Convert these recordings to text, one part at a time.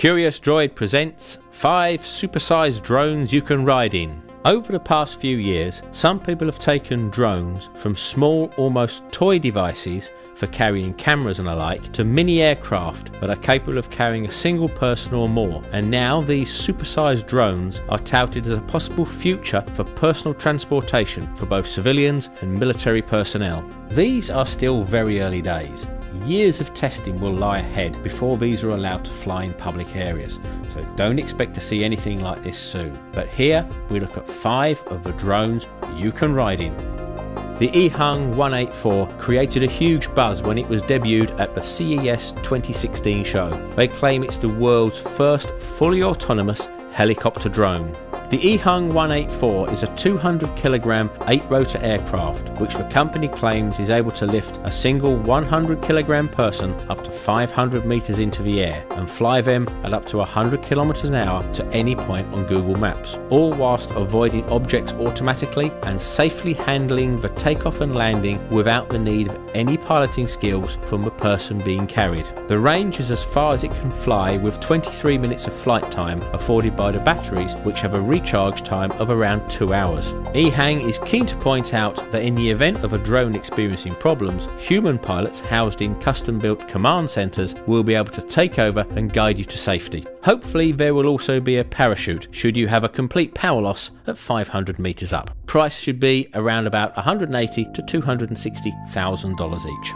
Curious Droid presents 5 supersized drones you can ride in. Over the past few years, some people have taken drones from small, almost toy devices for carrying cameras and alike to mini aircraft that are capable of carrying a single person or more, and now these supersized drones are touted as a possible future for personal transportation for both civilians and military personnel. These are still very early days. Years of testing will lie ahead before these are allowed to fly in public areas, so don't expect to see anything like this soon. But here we look at 5 of the drones you can ride in. The EHang 184 created a huge buzz when it was debuted at the CES 2016 show. They claim it's the world's first fully autonomous helicopter drone. The EHang 184 is a 200 kilogram 8-rotor aircraft which the company claims is able to lift a single 100 kilogram person up to 500 meters into the air and fly them at up to 100 kilometers an hour to any point on Google Maps, all whilst avoiding objects automatically and safely handling the takeoff and landing without the need of any piloting skills from the person being carried. The range is as far as it can fly, with 23 minutes of flight time afforded by the batteries, which have a recharge time of around 2 hours. EHang is keen to point out that in the event of a drone experiencing problems, human pilots housed in custom-built command centres will be able to take over and guide you to safety. Hopefully there will also be a parachute should you have a complete power loss at 500 meters up. Price should be around about $180,000 to $260,000 each.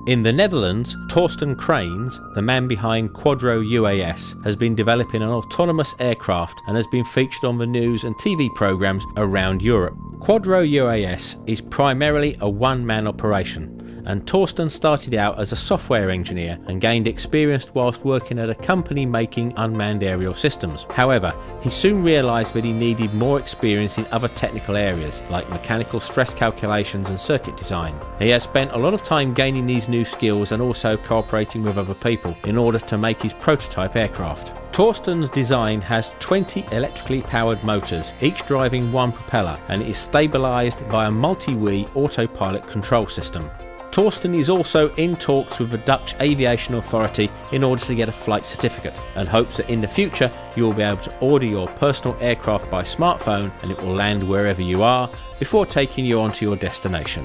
In the Netherlands, Torsten Cranes, the man behind Quadro UAS, has been developing an autonomous aircraft and has been featured on the news and TV programs around Europe. Quadro UAS is primarily a one-man operation, and Torsten started out as a software engineer and gained experience whilst working at a company making unmanned aerial systems. However, he soon realised that he needed more experience in other technical areas like mechanical stress calculations and circuit design. He has spent a lot of time gaining these new skills and also cooperating with other people in order to make his prototype aircraft. Torsten's design has 20 electrically powered motors, each driving one propeller, and it is stabilised by a multi-wheel autopilot control system. Torsten is also in talks with the Dutch Aviation Authority in order to get a flight certificate, and hopes that in the future you will be able to order your personal aircraft by smartphone and it will land wherever you are before taking you on to your destination.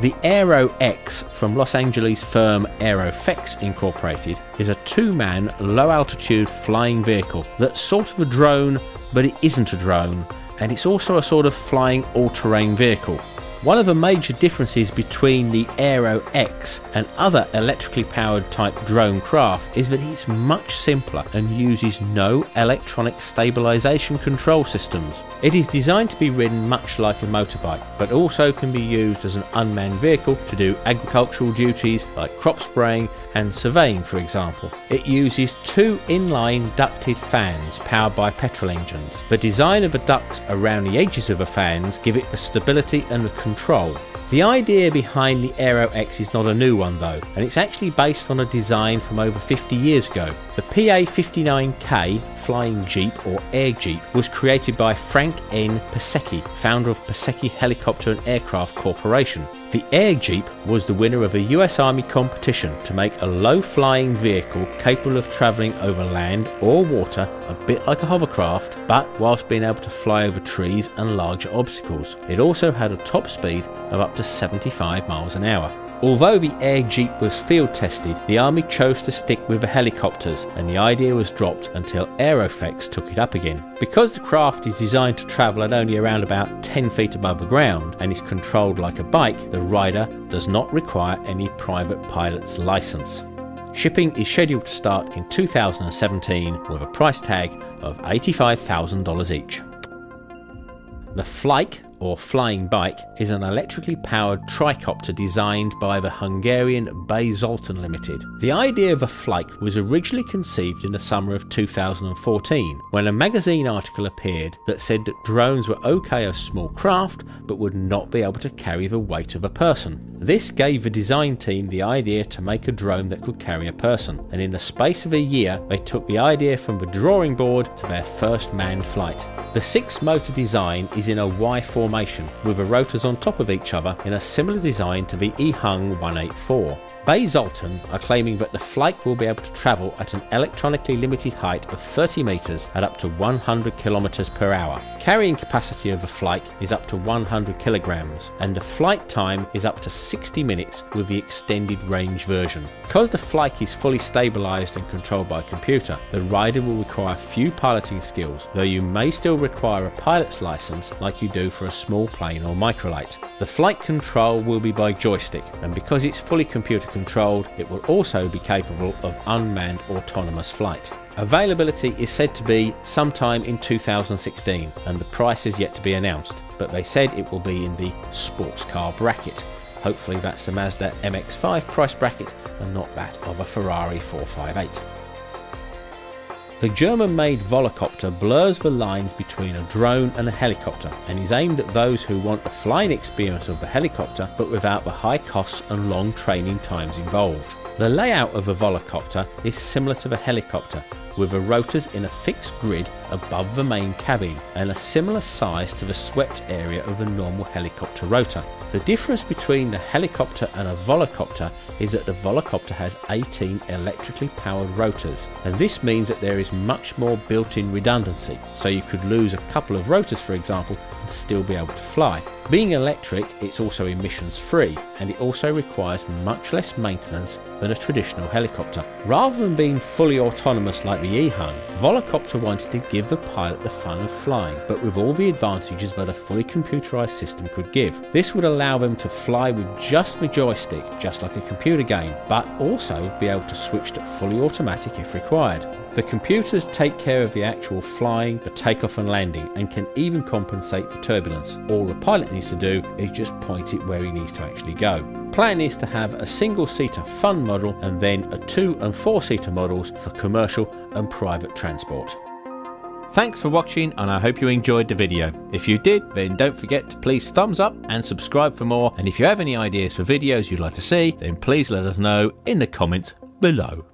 The Aero X from Los Angeles firm Aerofex Incorporated is a 2-man low-altitude flying vehicle that's sort of a drone, but it isn't a drone, and it's also a sort of flying all-terrain vehicle. One of the major differences between the Aero X and other electrically powered type drone craft is that it's much simpler and uses no electronic stabilisation control systems. It is designed to be ridden much like a motorbike, but also can be used as an unmanned vehicle to do agricultural duties like crop spraying and surveying, for example. It uses 2 inline ducted fans powered by petrol engines. The design of the ducts around the edges of the fans give it the stability and the control. The idea behind the Aero X is not a new one though, and it's actually based on a design from over 50 years ago. The PA-59K flying jeep or air jeep was created by Frank N. Pasecki, founder of Pasecki Helicopter and Aircraft Corporation. The Air Jeep was the winner of a US Army competition to make a low-flying vehicle capable of travelling over land or water, a bit like a hovercraft, but whilst being able to fly over trees and larger obstacles. It also had a top speed of up to 75 miles an hour. Although the Air Jeep was field tested, the Army chose to stick with the helicopters, and the idea was dropped until Aerofex took it up again. Because the craft is designed to travel at only around about 10 feet above the ground and is controlled like a bike, the rider does not require any private pilot's license. Shipping is scheduled to start in 2017 with a price tag of $85,000 each. The Flyke, or flying bike, is an electrically powered tricopter designed by the Hungarian Bay Zoltan Limited. The idea of a Flyke was originally conceived in the summer of 2014 when a magazine article appeared that said that drones were okay as small craft but would not be able to carry the weight of a person. This gave the design team the idea to make a drone that could carry a person, and in the space of a year they took the idea from the drawing board to their first manned flight. The 6-motor design is in a Y formation with the rotors on top of each other in a similar design to the EHang 184. BAE Zoltan are claiming that the Flike will be able to travel at an electronically limited height of 30 metres at up to 100 km per hour. Carrying capacity of the Flike is up to 100 kilograms, and the flight time is up to 60 minutes with the extended range version. Because the Flike is fully stabilised and controlled by a computer, the rider will require few piloting skills, though you may still require a pilot's licence like you do for a small plane or microlight. The flight control will be by joystick, and because it's fully computer controlled, it will also be capable of unmanned autonomous flight. Availability is said to be sometime in 2016, and the price is yet to be announced, but they said it will be in the sports car bracket. Hopefully that's the Mazda MX-5 price bracket and not that of a Ferrari 458. The German-made Volocopter blurs the lines between a drone and a helicopter and is aimed at those who want the flying experience of the helicopter but without the high costs and long training times involved. The layout of a Volocopter is similar to the helicopter, with the rotors in a fixed grid above the main cabin and a similar size to the swept area of a normal helicopter rotor. The difference between the helicopter and a Volocopter is that the Volocopter has 18 electrically powered rotors, and this means that there is much more built-in redundancy, so you could lose a couple of rotors for example and still be able to fly. Being electric, it's also emissions free, and it also requires much less maintenance than a traditional helicopter. Rather than being fully autonomous like the E-Hun, Volocopter wanted to give the pilot the fun of flying, but with all the advantages that a fully computerized system could give. This would allow them to fly with just the joystick, just like a computer game, but also be able to switch to fully automatic if required. The computers take care of the actual flying, the takeoff and landing, and can even compensate for turbulence. All the pilot needs to do is just point it where he needs to actually go. Plan is to have a single-seater fun model and then a 2- and 4-seater models for commercial and private transport. Thanks for watching, and I hope you enjoyed the video. If you did, then don't forget to please thumbs up and subscribe for more, and if you have any ideas for videos you'd like to see, then please let us know in the comments below.